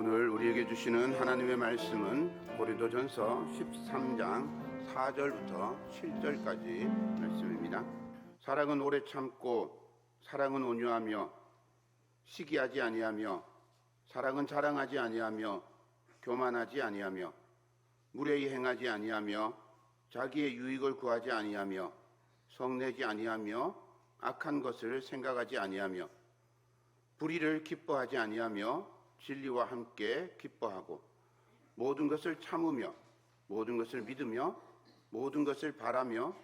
오늘 우리에게 주시는 하나님의 말씀은 고린도전서 13장 4절부터 7절까지 말씀입니다. 사랑은 오래 참고 사랑은 온유하며 시기하지 아니하며 사랑은 자랑하지 아니하며 교만하지 아니하며 무례히 행하지 아니하며 자기의 유익을 구하지 아니하며 성내지 아니하며 악한 것을 생각하지 아니하며 불의를 기뻐하지 아니하며 진리와 함께 기뻐하고 모든 것을 참으며 모든 것을 믿으며 모든 것을 바라며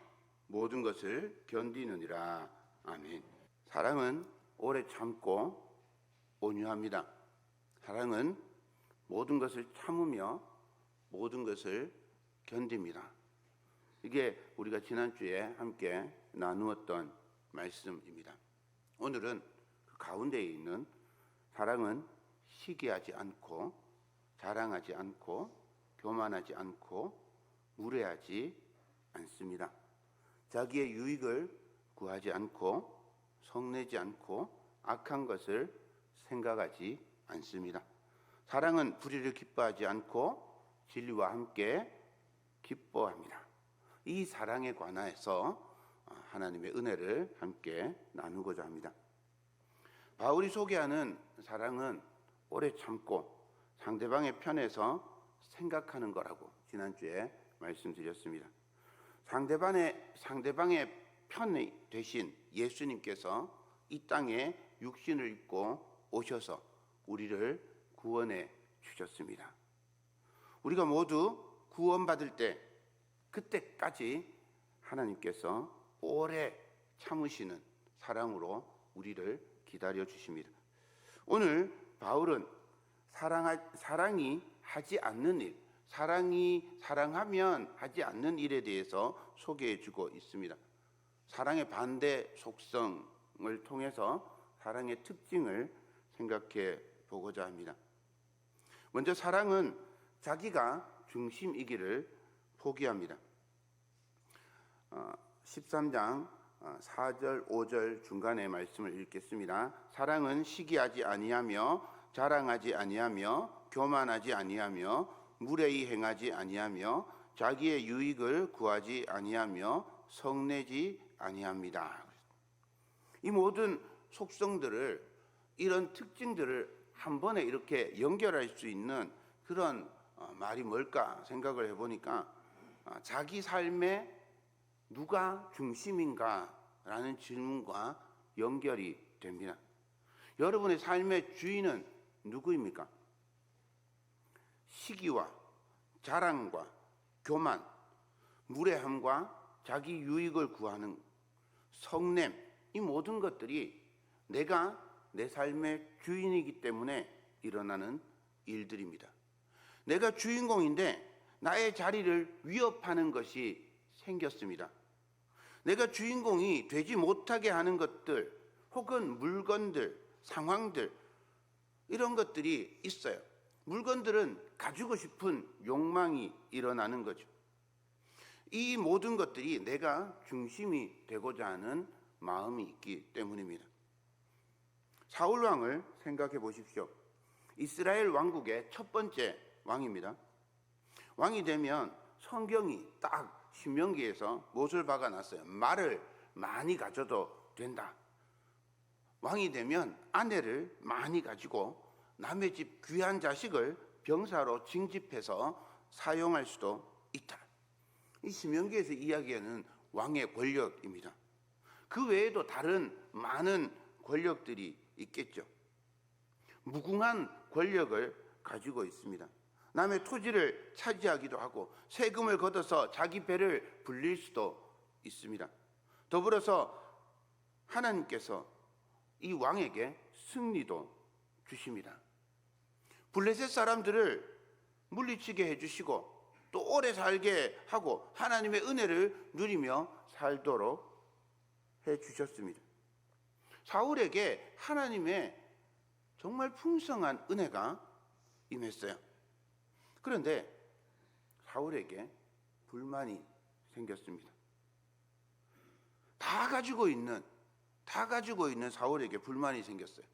모든 것을 견디느니라. 아멘. 사랑은 오래 참고 온유합니다. 사랑은 모든 것을 참으며 모든 것을 견딥니다. 이게 우리가 지난주에 함께 나누었던 말씀입니다. 오늘은 그 가운데에 있는 사랑은 시기하지 않고 자랑하지 않고 교만하지 않고 무례하지 않습니다. 자기의 유익을 구하지 않고 성내지 않고 악한 것을 생각하지 않습니다. 사랑은 불의를 기뻐하지 않고 진리와 함께 기뻐합니다. 이 사랑에 관하여서 하나님의 은혜를 함께 나누고자 합니다. 바울이 소개하는 사랑은 오래 참고 상대방의 편에서 생각하는 거라고 지난주에 말씀드렸습니다. 상대방의 편이 되신 예수님께서 이 땅에 육신을 입고 오셔서 우리를 구원해 주셨습니다. 우리가 모두 구원받을 때 그때까지 하나님께서 오래 참으시는 사랑으로 우리를 기다려 주십니다. 오늘 바울은 사랑이 하지 않는 일, 사랑하면 하지 않는 일에 대해서 소개해 주고 있습니다. 사랑의 반대 속성을 통해서 사랑의 특징을 생각해 보고자 합니다. 먼저 사랑은 자기가 중심이기를 포기합니다. 13장 4절 5절 중간의 말씀을 읽겠습니다. 사랑은 시기하지 아니하며 자랑하지 아니하며 교만하지 아니하며 무례히 행하지 아니하며 자기의 유익을 구하지 아니하며 성내지 아니합니다. 이 모든 속성들을, 이런 특징들을 한 번에 이렇게 연결할 수 있는 그런 말이 뭘까 생각을 해보니까 자기 삶에 누가 중심인가라는 질문과 연결이 됩니다. 여러분의 삶의 주인은 누구입니까? 시기와 자랑과 교만, 무례함과 자기 유익을 구하는 성냄, 이 모든 것들이 내가 내 삶의 주인이기 때문에 일어나는 일들입니다. 내가 주인공인데 나의 자리를 위협하는 것이 생겼습니다. 내가 주인공이 되지 못하게 하는 것들, 혹은 물건들, 상황들, 이런 것들이 있어요. 물건들은 가지고 싶은 욕망이 일어나는 거죠. 이 모든 것들이 내가 중심이 되고자 하는 마음이 있기 때문입니다. 사울 왕을 생각해 보십시오. 이스라엘 왕국의 첫 번째 왕입니다. 왕이 되면 성경이 딱 신명기에서 못을 박아놨어요. 말을 많이 가져도 된다. 왕이 되면 아내를 많이 가지고 남의 집 귀한 자식을 병사로 징집해서 사용할 수도 있다. 이 신명기에서 이야기하는 왕의 권력입니다. 그 외에도 다른 많은 권력들이 있겠죠. 무궁한 권력을 가지고 있습니다. 남의 토지를 차지하기도 하고 세금을 걷어서 자기 배를 불릴 수도 있습니다. 더불어서 하나님께서 이 왕에게 승리도 주십니다. 블레셋 사람들을 물리치게 해주시고 또 오래 살게 하고 하나님의 은혜를 누리며 살도록 해주셨습니다. 사울에게 하나님의 정말 풍성한 은혜가 임했어요. 그런데 사울에게 불만이 생겼습니다. 다 가지고 있는 사울에게 불만이 생겼어요.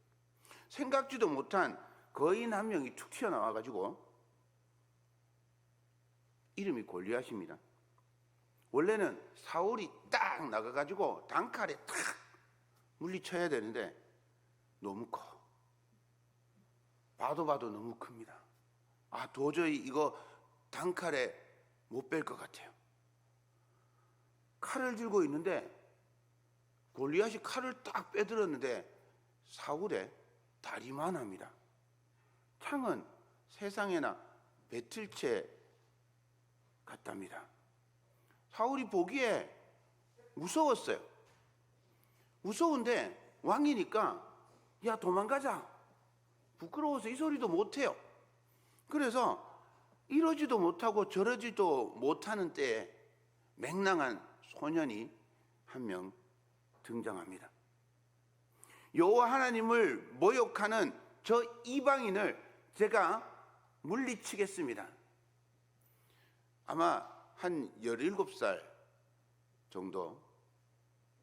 생각지도 못한 거인 한 명이 툭 튀어나와가지고 이름이 골리앗입니다. 원래는 사울이 딱 나가가지고 단칼에 탁 물리쳐야 되는데 너무 커. 봐도 너무 큽니다. 도저히 이거 단칼에 못 뺄 것 같아요. 칼을 들고 있는데 골리앗이 칼을 딱 빼들었는데 사울의 다리만 합니다. 창은 세상에나 배틀채 같답니다. 사울이 보기에 무서웠어요. 무서운데 왕이니까 야 도망가자. 부끄러워서 이 소리도 못해요. 그래서 이러지도 못하고 저러지도 못하는 때에 맹랑한 소년이 한 명 등장합니다. 여호와 하나님을 모욕하는 저 이방인을 제가 물리치겠습니다. 아마 한 17살 정도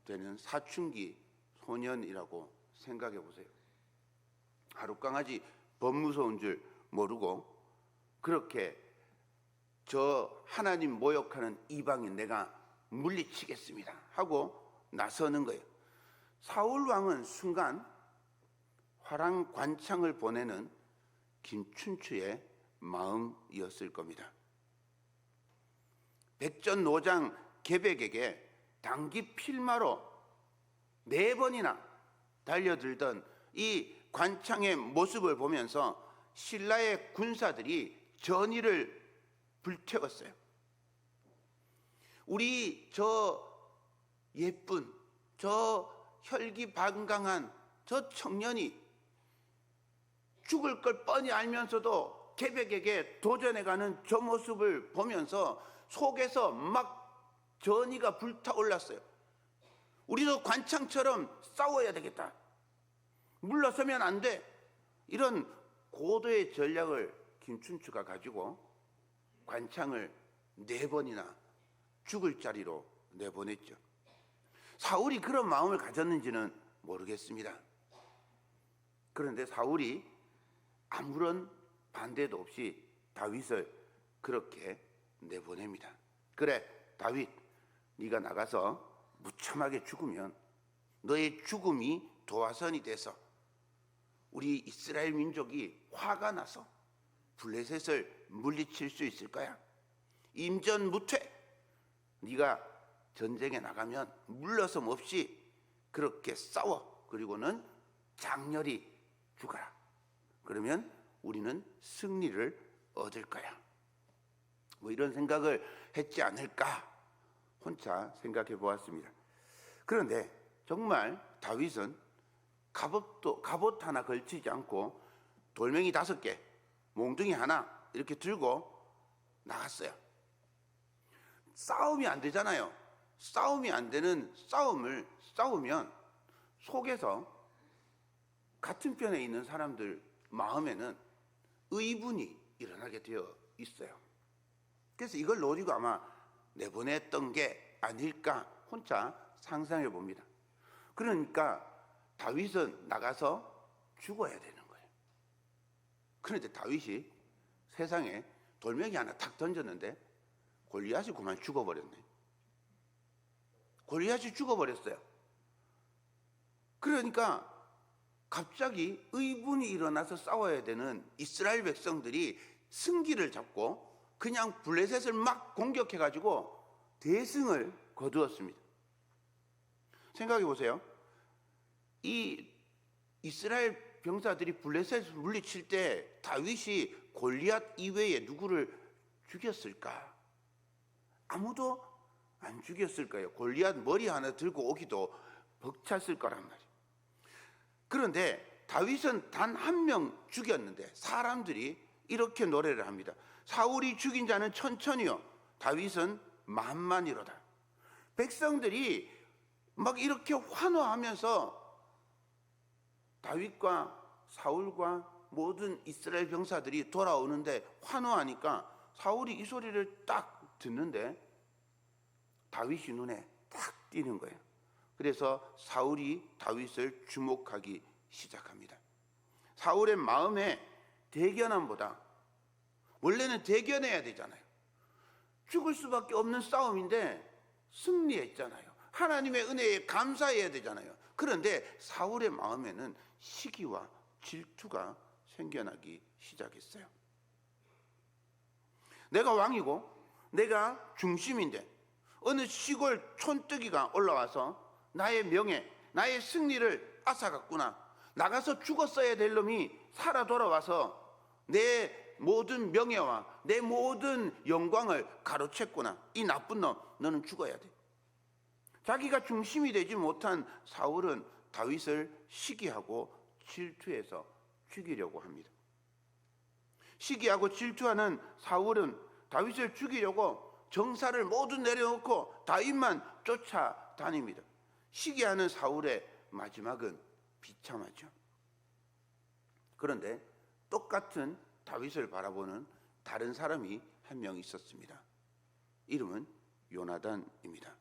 되는 사춘기 소년이라고 생각해 보세요. 하룻강아지 범무서운 줄 모르고 그렇게 저 하나님 모욕하는 이방인 내가 물리치겠습니다 하고 나서는 거예요. 사울 왕은 순간 화랑 관창을 보내는 김춘추의 마음이었을 겁니다. 백전노장 계백에게 단기 필마로 4번이나 달려들던 이 관창의 모습을 보면서 신라의 군사들이 전의를 불태웠어요. 우리 저 예쁜, 저 혈기방강한 저 청년이 죽을 걸 뻔히 알면서도 계백에게 도전해가는 저 모습을 보면서 속에서 막 전의가 불타올랐어요. 우리도 관창처럼 싸워야 되겠다. 물러서면 안 돼. 이런 고도의 전략을 김춘추가 가지고 관창을 4번이나 죽을 자리로 내보냈죠. 사울이 그런 마음을 가졌는지는 모르겠습니다. 그런데 사울이 아무런 반대도 없이 다윗을 그렇게 내보냅니다. 그래 다윗, 네가 나가서 무참하게 죽으면 너의 죽음이 도화선이 돼서 우리 이스라엘 민족이 화가 나서 블레셋을 물리칠 수 있을 거야. 임전무퇴. 네가 전쟁에 나가면 물러섬 없이 그렇게 싸워. 그리고는 장렬히 죽어라. 그러면 우리는 승리를 얻을 거야. 뭐 이런 생각을 했지 않을까 혼자 생각해 보았습니다. 그런데 정말 다윗은 갑옷 하나 걸치지 않고 돌멩이 5개, 몽둥이 하나 이렇게 들고 나갔어요. 싸움이 안 되잖아요. 싸움이 안 되는 싸움을 싸우면 속에서 같은 편에 있는 사람들 마음에는 의분이 일어나게 되어 있어요. 그래서 이걸 노리고 아마 내보냈던 게 아닐까 혼자 상상해 봅니다. 그러니까 다윗은 나가서 죽어야 되는 거예요. 그런데 다윗이 세상에 돌멩이 하나 탁 던졌는데 골리앗이 그만 죽어버렸네. 골리앗이 죽어버렸어요. 그러니까 갑자기 의분이 일어나서 싸워야 되는 이스라엘 백성들이 승기를 잡고 그냥 블레셋을 막 공격해가지고 대승을 거두었습니다. 생각해 보세요. 이 이스라엘 병사들이 블레셋을 물리칠 때 다윗이 골리앗 이외에 누구를 죽였을까? 아무도 안 죽였을 거예요. 골리앗 머리 하나 들고 오기도 벅찼을 거란 말이에요. 그런데 다윗은 단 1명 죽였는데 사람들이 이렇게 노래를 합니다. 사울이 죽인 자는 천천히요, 다윗은 만만이로다. 백성들이 막 이렇게 환호하면서 다윗과 사울과 모든 이스라엘 병사들이 돌아오는데 환호하니까 사울이 이 소리를 딱 듣는데 다윗이 눈에 딱 띄는 거예요. 그래서 사울이 다윗을 주목하기 시작합니다. 사울의 마음에 대견함보다, 원래는 대견해야 되잖아요. 죽을 수밖에 없는 싸움인데 승리했잖아요. 하나님의 은혜에 감사해야 되잖아요. 그런데 사울의 마음에는 시기와 질투가 생겨나기 시작했어요. 내가 왕이고 내가 중심인데 어느 시골 촌뜨기가 올라와서 나의 명예, 나의 승리를 앗아갔구나. 나가서 죽었어야 될 놈이 살아 돌아와서 내 모든 명예와 내 모든 영광을 가로챘구나. 이 나쁜 놈, 너는 죽어야 돼. 자기가 중심이 되지 못한 사울은 다윗을 시기하고 질투해서 죽이려고 합니다. 시기하고 질투하는 사울은 다윗을 죽이려고 정사를 모두 내려놓고 다윗만 쫓아다닙니다. 시기하는 사울의 마지막은 비참하죠. 그런데 똑같은 다윗을 바라보는 다른 사람이 한 명 있었습니다. 이름은 요나단입니다.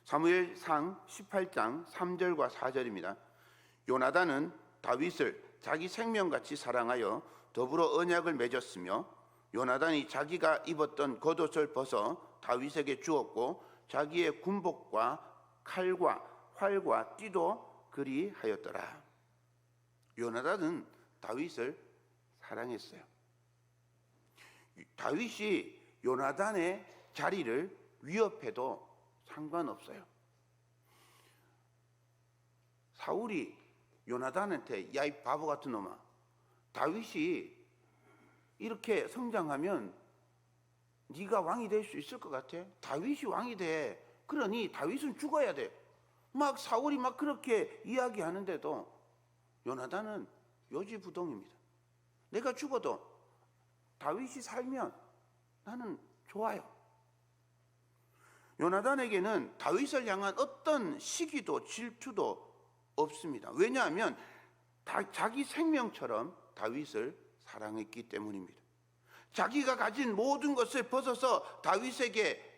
사무엘상 18장 3절과 4절입니다. 요나단은 다윗을 자기 생명같이 사랑하여 더불어 언약을 맺었으며 요나단이 자기가 입었던 겉옷을 벗어 다윗에게 주었고 자기의 군복과 칼과 활과 띠도 그리하였더라. 요나단은 다윗을 사랑했어요. 다윗이 요나단의 자리를 위협해도 상관없어요. 사울이 요나단한테 야, 이 바보 같은 놈아, 다윗이 이렇게 성장하면 네가 왕이 될 수 있을 것 같아? 다윗이 왕이 돼. 그러니 다윗은 죽어야 돼. 막 사울이 막 그렇게 이야기하는데도 요나단은 요지부동입니다. 내가 죽어도 다윗이 살면 나는 좋아요. 요나단에게는 다윗을 향한 어떤 시기도 질투도 없습니다. 왜냐하면 자기 생명처럼 다윗을 사랑했기 때문입니다. 자기가 가진 모든 것을 벗어서 다윗에게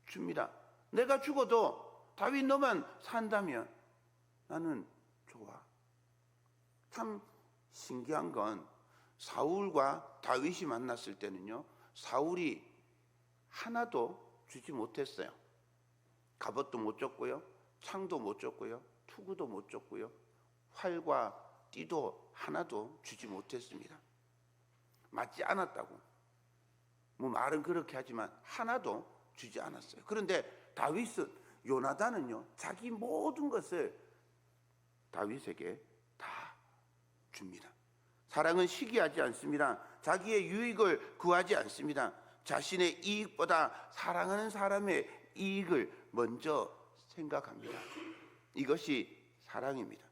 줍니다. 내가 죽어도 다윗 너만 산다면 나는 좋아. 참 신기한 건 사울과 다윗이 만났을 때는요, 사울이 하나도 주지 못했어요. 갑옷도 못 줬고요, 창도 못 줬고요, 투구도 못 줬고요, 활과 띠도 하나도 주지 못했습니다. 맞지 않았다고. 뭐 말은 그렇게 하지만 하나도 주지 않았어요. 그런데 다윗은, 요나단은요, 자기 모든 것을 다윗에게 다 줍니다. 사랑은 시기하지 않습니다. 자기의 유익을 구하지 않습니다. 자신의 이익보다 사랑하는 사람의 이익을 먼저 생각합니다. 이것이 사랑입니다.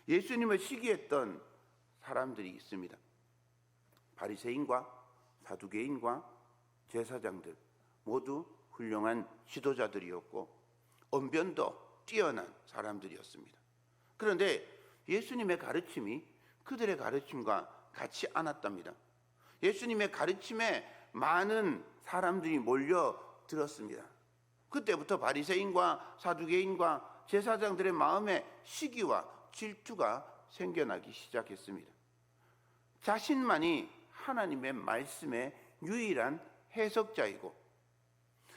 예수님을 시기했던 사람들이 있습니다. 바리새인과 사두개인과 제사장들 모두 훌륭한 지도자들이었고 언변도 뛰어난 사람들이었습니다. 그런데 예수님의 가르침이 그들의 가르침과 같지 않았답니다. 예수님의 가르침에 많은 사람들이 몰려들었습니다. 그때부터 바리새인과 사두개인과 제사장들의 마음에 시기와 질투가 생겨나기 시작했습니다. 자신만이 하나님의 말씀의 유일한 해석자이고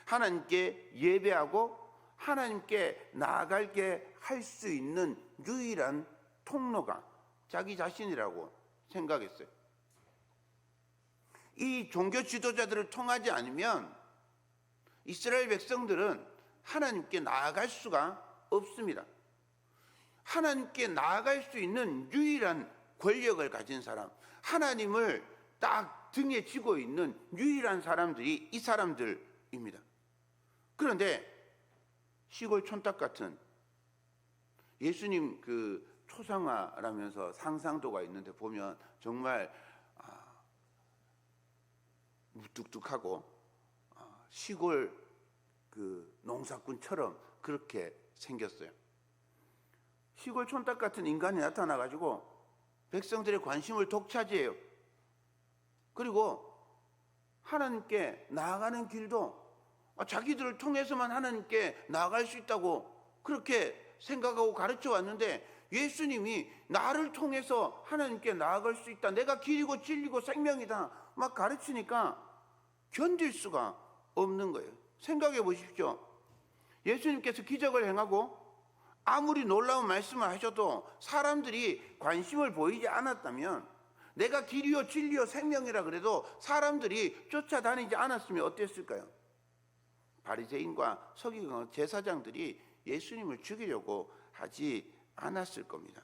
하나님께 예배하고 하나님께 나아갈게 할 수 있는 유일한 통로가 자기 자신이라고 생각했어요. 이 종교 지도자들을 통하지 않으면 이스라엘 백성들은 하나님께 나아갈 수가 없습니다. 하나님께 나아갈 수 있는 유일한 권력을 가진 사람, 하나님을 딱 등에 지고 있는 유일한 사람들이 이 사람들입니다. 그런데 시골 촌딱 같은 예수님 그 초상화라면서 상상도가 있는데 보면 정말 무뚝뚝하고 시골 그 농사꾼처럼 그렇게 생겼어요. 시골 촌딱 같은 인간이 나타나가지고 백성들의 관심을 독차지해요. 그리고 하나님께 나아가는 길도 자기들을 통해서만 하나님께 나아갈 수 있다고 그렇게 생각하고 가르쳐 왔는데 예수님이 나를 통해서 하나님께 나아갈 수 있다, 내가 길이고 진리고 생명이다 막 가르치니까 견딜 수가 없는 거예요. 생각해 보십시오. 예수님께서 기적을 행하고 아무리 놀라운 말씀을 하셔도 사람들이 관심을 보이지 않았다면, 내가 길이요 진리요 생명이라 그래도 사람들이 쫓아다니지 않았으면 어땠을까요? 바리새인과 서기관 제사장들이 예수님을 죽이려고 하지 않았을 겁니다.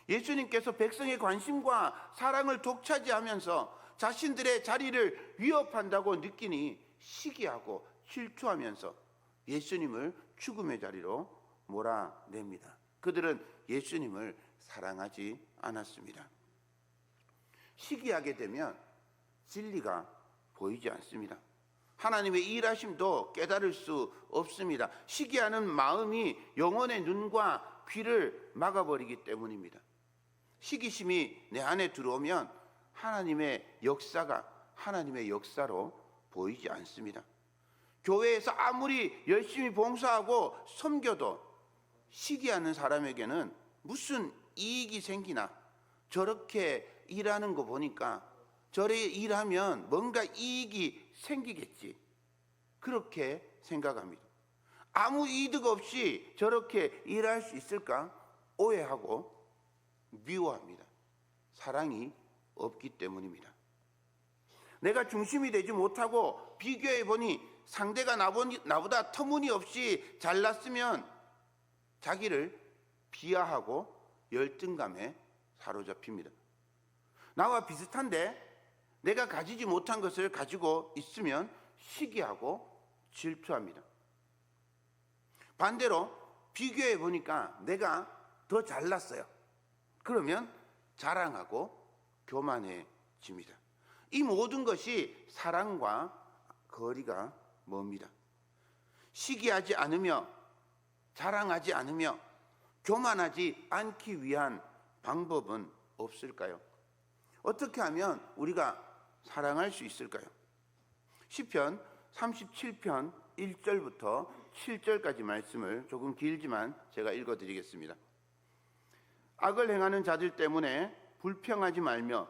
예수님께서 백성의 관심과 사랑을 독차지하면서 자신들의 자리를 위협한다고 느끼니 시기하고 질투하면서 예수님을 죽음의 자리로 몰아냅니다. 그들은 예수님을 사랑하지 않았습니다. 시기하게 되면 진리가 보이지 않습니다. 하나님의 일하심도 깨달을 수 없습니다. 시기하는 마음이 영혼의 눈과 귀를 막아버리기 때문입니다. 시기심이 내 안에 들어오면 하나님의 역사가 하나님의 역사로 보이지 않습니다. 교회에서 아무리 열심히 봉사하고 섬겨도 시기하는 사람에게는 무슨 이익이 생기나, 저렇게 일하는 거 보니까 저렇게 일하면 뭔가 이익이 생기겠지, 그렇게 생각합니다. 아무 이득 없이 저렇게 일할 수 있을까 오해하고 미워합니다. 사랑이 없기 때문입니다. 내가 중심이 되지 못하고 비교해 보니 상대가 나보다 터무니없이 잘났으면 자기를 비하하고 열등감에 사로잡힙니다. 나와 비슷한데 내가 가지지 못한 것을 가지고 있으면 시기하고 질투합니다. 반대로 비교해 보니까 내가 더 잘났어요. 그러면 자랑하고 교만해집니다. 이 모든 것이 사랑과 거리가 멉니다. 시기하지 않으며 자랑하지 않으며 교만하지 않기 위한 방법은 없을까요? 어떻게 하면 우리가 사랑할 수 있을까요? 시편 37편 1절부터 7절까지 말씀을 조금 길지만 제가 읽어드리겠습니다. 악을 행하는 자들 때문에 불평하지 말며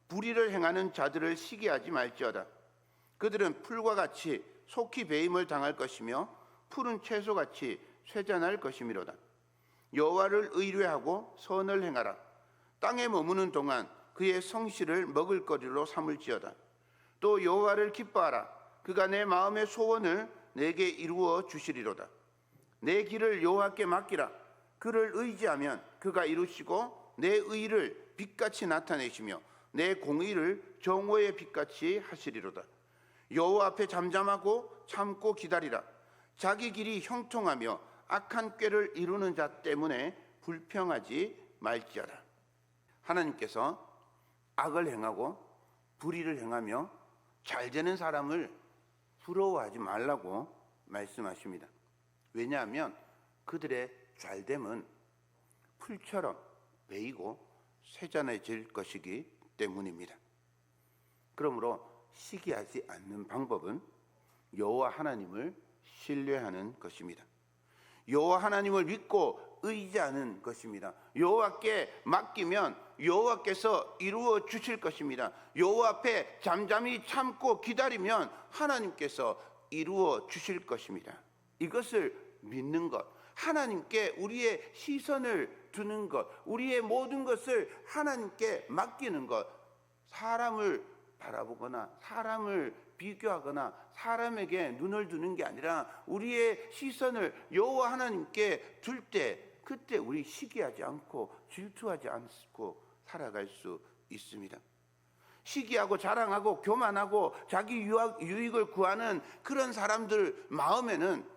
불의를 행하는 자들을 시기하지 말지어다. 그들은 풀과 같이 속히 배임을 당할 것이며 푸른 채소같이 쇠잔할 것이미로다. 여호와를 의뢰하고 선을 행하라. 땅에 머무는 동안 그의 성실을 먹을거리로 삼을지어다. 또 여호와를 기뻐하라. 그가 내 마음의 소원을 내게 이루어 주시리로다. 내 길을 여호와께 맡기라. 그를 의지하면 그가 이루시고 내 의를 빛같이 나타내시며 내 공의를 정오의 빛같이 하시리로다. 여호와 앞에 잠잠하고 참고 기다리라. 자기 길이 형통하며 악한 꾀를 이루는 자 때문에 불평하지 말지어다. 하나님께서 악을 행하고 불의를 행하며 잘 되는 사람을 부러워하지 말라고 말씀하십니다. 왜냐하면 그들의 잘됨은 풀처럼 베이고 쇠잔해질 것이기 때문입니다. 그러므로 시기하지 않는 방법은 여호와 하나님을 신뢰하는 것입니다. 여호와 하나님을 믿고 의지하는 것입니다. 여호와께 맡기면 여호와께서 이루어 주실 것입니다. 여호와 앞에 잠잠히 참고 기다리면 하나님께서 이루어 주실 것입니다. 이것을 믿는 것, 하나님께 우리의 시선을 두는 것, 우리의 모든 것을 하나님께 맡기는 것, 사람을 바라보거나 사람을 비교하거나 사람에게 눈을 두는 게 아니라 우리의 시선을 여호와 하나님께 둘 때, 그때 우리 시기하지 않고 질투하지 않고 살아갈 수 있습니다. 시기하고 자랑하고 교만하고 자기 유익을 구하는 그런 사람들 마음에는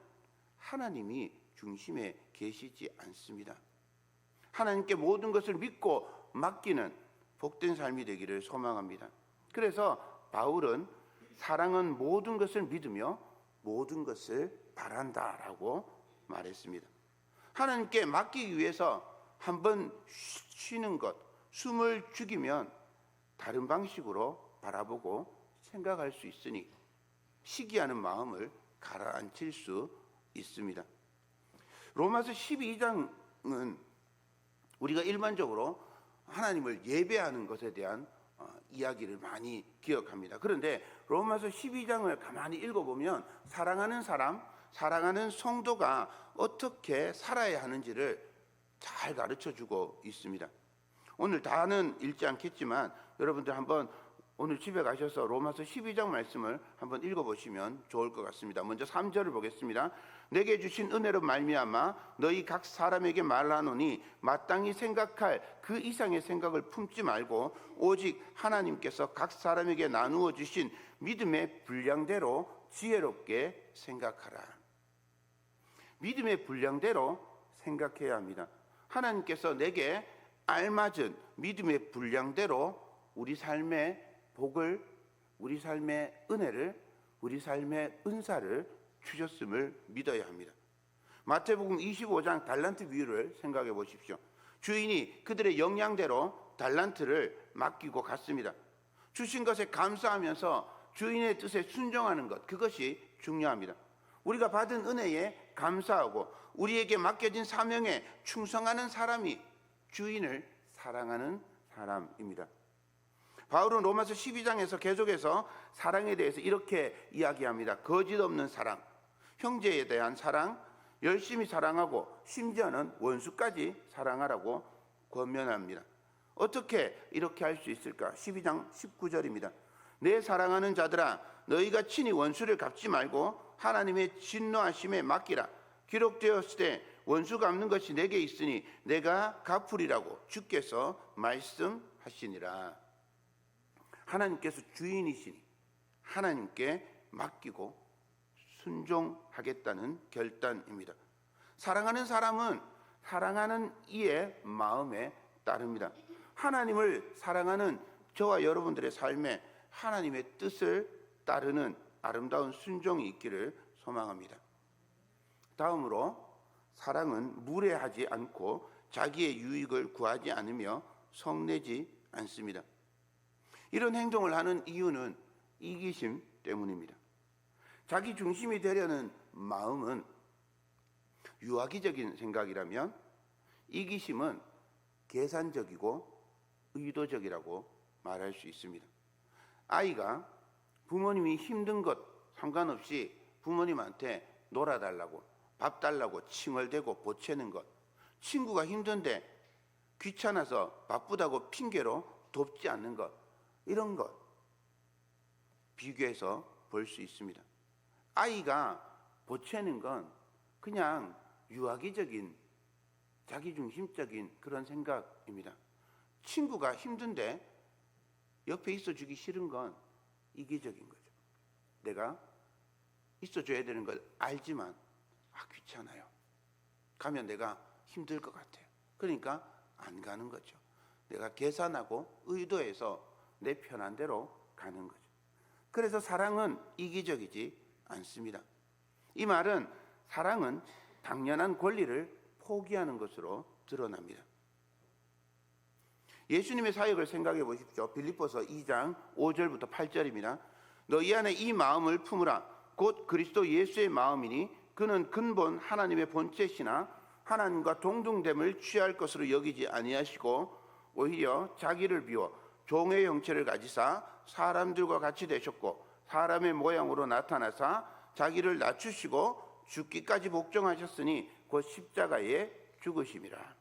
하나님이 중심에 계시지 않습니다. 하나님께 모든 것을 믿고 맡기는 복된 삶이 되기를 소망합니다. 그래서 바울은 사랑은 모든 것을 믿으며 모든 것을 바란다라고 말했습니다. 하나님께 맡기기 위해서 한번 쉬는 것, 숨을 죽이면 다른 방식으로 바라보고 생각할 수 있으니 시기하는 마음을 가라앉힐 수 있습니다. 로마서 12장 우리가 일반적으로 하나님을 예배하는 것에 대한 이야기를 많이 기억합니다. 그런데 로마서 12장을 가만히 읽어보면 사랑하는 사람, 사랑하는 성도가 어떻게 살아야 하는지를 잘 가르쳐주고 있습니다. 오늘 다는 읽지 않겠지만 여러분들 한번 오늘 집에 가셔서 로마서 12장 말씀을 한번 읽어보시면 좋을 것 같습니다. 먼저 3절을 보겠습니다. 내게 주신 은혜로 말미암아 너희 각 사람에게 말하노니 마땅히 생각할 그 이상의 생각을 품지 말고 오직 하나님께서 각 사람에게 나누어 주신 믿음의 분량대로 지혜롭게 생각하라. 믿음의 분량대로 생각해야 합니다. 하나님께서 내게 알맞은 믿음의 분량대로 우리 삶의 복을, 우리 삶의 은혜를, 우리 삶의 은사를 주셨음을 믿어야 합니다. 마태복음 25장 달란트 비유를 생각해 보십시오. 주인이 그들의 역량대로 달란트를 맡기고 갔습니다. 주신 것에 감사하면서 주인의 뜻에 순종하는 것, 그것이 중요합니다. 우리가 받은 은혜에 감사하고 우리에게 맡겨진 사명에 충성하는 사람이 주인을 사랑하는 사람입니다. 바울은 로마서 12장에서 계속해서 사랑에 대해서 이렇게 이야기합니다. 거짓 없는 사랑, 형제에 대한 사랑, 열심히 사랑하고 심지어는 원수까지 사랑하라고 권면합니다. 어떻게 이렇게 할 수 있을까? 12장 19절입니다. 내 사랑하는 자들아, 너희가 친히 원수를 갚지 말고 하나님의 진노하심에 맡기라. 기록되었을 때 원수 갚는 것이 내게 있으니 내가 갚으리라고 주께서 말씀하시니라. 하나님께서 주인이시니 하나님께 맡기고 순종하겠다는 결단입니다. 사랑하는 사람은 사랑하는 이의 마음에 따릅니다. 하나님을 사랑하는 저와 여러분들의 삶에 하나님의 뜻을 따르는 아름다운 순종이 있기를 소망합니다. 다음으로 사랑은 무례하지 않고 자기의 유익을 구하지 않으며 성내지 않습니다. 이런 행동을 하는 이유는 이기심 때문입니다. 자기 중심이 되려는 마음은 유아기적인 생각이라면 이기심은 계산적이고 의도적이라고 말할 수 있습니다. 아이가 부모님이 힘든 것 상관없이 부모님한테 놀아달라고, 밥 달라고 칭얼대고 보채는 것, 친구가 힘든데 귀찮아서 바쁘다고 핑계로 돕지 않는 것, 이런 것 비교해서 볼 수 있습니다. 아이가 보채는 건 그냥 유아기적인 자기중심적인 그런 생각입니다. 친구가 힘든데 옆에 있어주기 싫은 건 이기적인 거죠. 내가 있어줘야 되는 걸 알지만 귀찮아요. 가면 내가 힘들 것 같아요. 그러니까 안 가는 거죠. 내가 계산하고 의도해서 내 편한 대로 가는 거죠. 그래서 사랑은 이기적이지 않습니다. 이 말은 사랑은 당연한 권리를 포기하는 것으로 드러납니다. 예수님의 사역을 생각해 보십시오. 빌립보서 2장 5절부터 8절입니다. 너희 안에 이 마음을 품으라. 곧 그리스도 예수의 마음이니 그는 근본 하나님의 본체시나 하나님과 동등됨을 취할 것으로 여기지 아니하시고 오히려 자기를 비워 종의 형체를 가지사 사람들과 같이 되셨고 사람의 모양으로 나타나사 자기를 낮추시고 죽기까지 복종하셨으니 곧 십자가에 죽으심이라.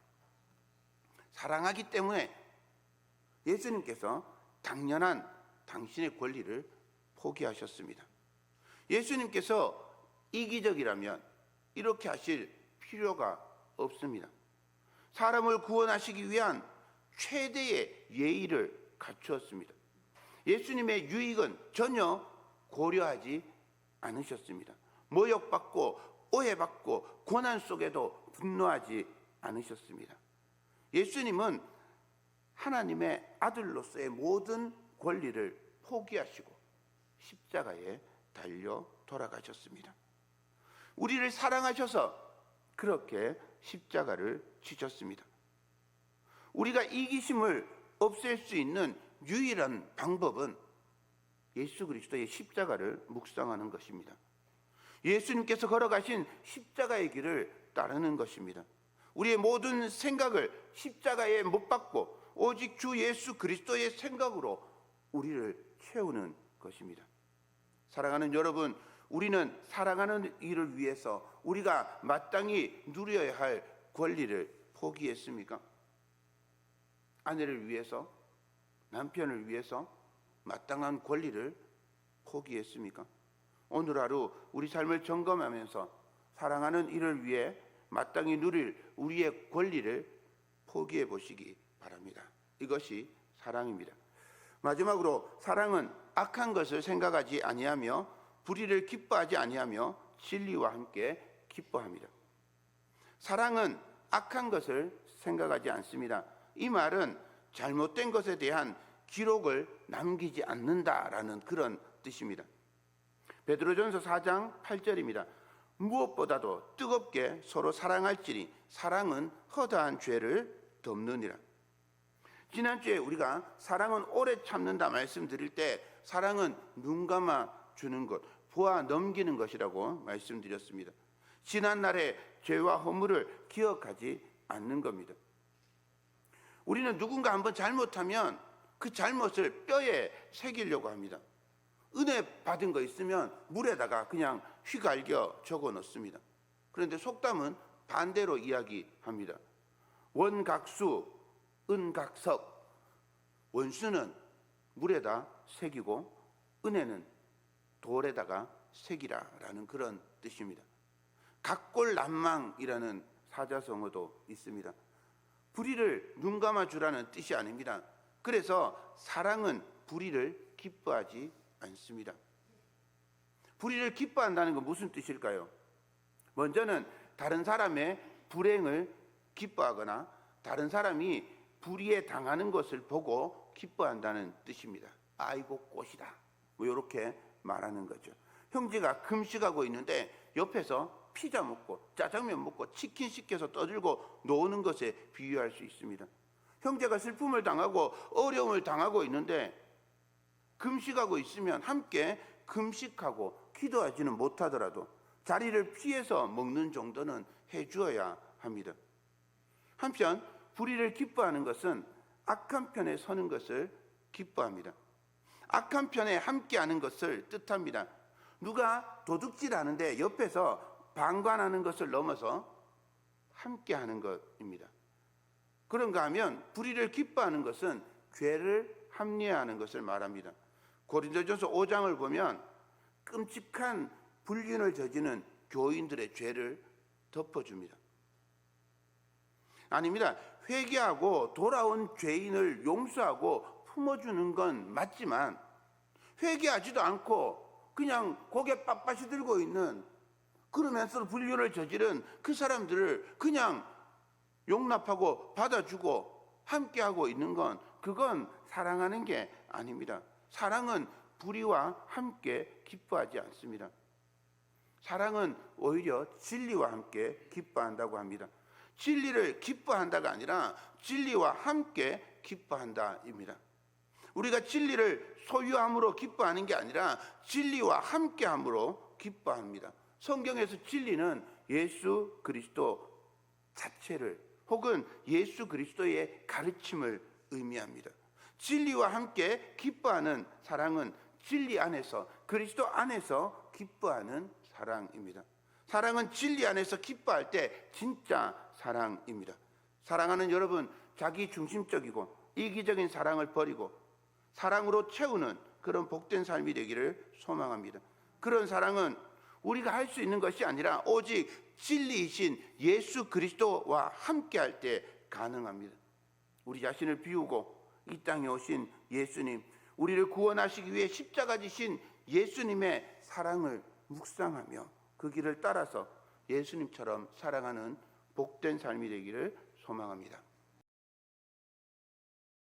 사랑하기 때문에 예수님께서 당연한 당신의 권리를 포기하셨습니다. 예수님께서 이기적이라면 이렇게 하실 필요가 없습니다. 사람을 구원하시기 위한 최대의 예의를 갖추었습니다. 예수님의 유익은 전혀 고려하지 않으셨습니다. 모욕받고 오해받고 고난 속에도 분노하지 않으셨습니다. 예수님은 하나님의 아들로서의 모든 권리를 포기하시고 십자가에 달려 돌아가셨습니다. 우리를 사랑하셔서 그렇게 십자가를 지셨습니다. 우리가 이기심을 없앨 수 있는 유일한 방법은 예수 그리스도의 십자가를 묵상하는 것입니다. 예수님께서 걸어가신 십자가의 길을 따르는 것입니다. 우리의 모든 생각을 십자가에 못 박고 오직 주 예수 그리스도의 생각으로 우리를 채우는 것입니다. 사랑하는 여러분, 우리는 사랑하는 이를 위해서 우리가 마땅히 누려야 할 권리를 포기했습니까? 아내를 위해서, 남편을 위해서 마땅한 권리를 포기했습니까? 오늘 하루 우리 삶을 점검하면서 사랑하는 이를 위해 마땅히 누릴 우리의 권리를 포기해 보시기 바랍니다. 이것이 사랑입니다. 마지막으로 사랑은 악한 것을 생각하지 아니하며 불의를 기뻐하지 아니하며 진리와 함께 기뻐합니다. 사랑은 악한 것을 생각하지 않습니다. 이 말은 잘못된 것에 대한 기록을 남기지 않는다라는 그런 뜻입니다. 베드로전서 4장 8절입니다. 무엇보다도 뜨겁게 서로 사랑할지니 사랑은 허다한 죄를 덮느니라. 지난주에 우리가 사랑은 오래 참는다 말씀드릴 때 사랑은 눈 감아 주는 것, 보아 넘기는 것이라고 말씀드렸습니다. 지난날의 죄와 허물을 기억하지 않는 겁니다. 우리는 누군가 한번 잘못하면 그 잘못을 뼈에 새기려고 합니다. 은혜 받은 거 있으면 물에다가 그냥 휘갈겨 적어 놓습니다. 그런데 속담은 반대로 이야기합니다. 원각수, 은각석. 원수는 물에다 새기고 은혜는 돌에다가 새기라라는 그런 뜻입니다. 각골난망이라는 사자성어도 있습니다. 불의를 눈 감아 주라는 뜻이 아닙니다. 그래서 사랑은 불의를 기뻐하지 않습니다. 불의를 기뻐한다는 건 무슨 뜻일까요? 먼저는 다른 사람의 불행을 기뻐하거나 다른 사람이 불의에 당하는 것을 보고 기뻐한다는 뜻입니다. 아이고 꽃이다, 뭐 이렇게 말하는 거죠. 형제가 금식하고 있는데 옆에서 피자 먹고 짜장면 먹고 치킨 시켜서 떠들고 노는 것에 비유할 수 있습니다. 형제가 슬픔을 당하고 어려움을 당하고 있는데 금식하고 있으면 함께 금식하고 기도하지는 못하더라도 자리를 피해서 먹는 정도는 해주어야 합니다. 한편 불의를 기뻐하는 것은 악한 편에 서는 것을 기뻐합니다. 악한 편에 함께하는 것을 뜻합니다. 누가 도둑질하는데 옆에서 방관하는 것을 넘어서 함께하는 것입니다. 그런가 하면 불의를 기뻐하는 것은 죄를 합리화하는 것을 말합니다. 고린도전서 5장을 보면 끔찍한 불륜을 저지르는 교인들의 죄를 덮어줍니다. 아닙니다. 회개하고 돌아온 죄인을 용서하고 품어주는 건 맞지만 회개하지도 않고 그냥 고개 빳빳이 들고 있는, 그러면서 불륜을 저지른 그 사람들을 그냥 용납하고 받아주고 함께하고 있는 건, 그건 사랑하는 게 아닙니다. 사랑은 불의와 함께 기뻐하지 않습니다. 사랑은 오히려 진리와 함께 기뻐한다고 합니다. 진리를 기뻐한다가 아니라 진리와 함께 기뻐한다입니다. 우리가 진리를 소유함으로 기뻐하는 게 아니라 진리와 함께함으로 기뻐합니다. 성경에서 진리는 예수 그리스도 자체를 혹은 예수 그리스도의 가르침을 의미합니다. 진리와 함께 기뻐하는 사랑은 진리 안에서, 그리스도 안에서 기뻐하는 사랑입니다. 사랑은 진리 안에서 기뻐할 때 진짜 사랑입니다. 사랑하는 여러분, 자기 중심적이고 이기적인 사랑을 버리고 사랑으로 채우는 그런 복된 삶이 되기를 소망합니다. 그런 사랑은 우리가 할 수 있는 것이 아니라 오직 진리이신 예수 그리스도와 함께할 때 가능합니다. 우리 자신을 비우고 이 땅에 오신 예수님, 우리를 구원하시기 위해 십자가 지신 예수님의 사랑을 묵상하며 그 길을 따라서 예수님처럼 사랑하는 복된 삶이 되기를 소망합니다.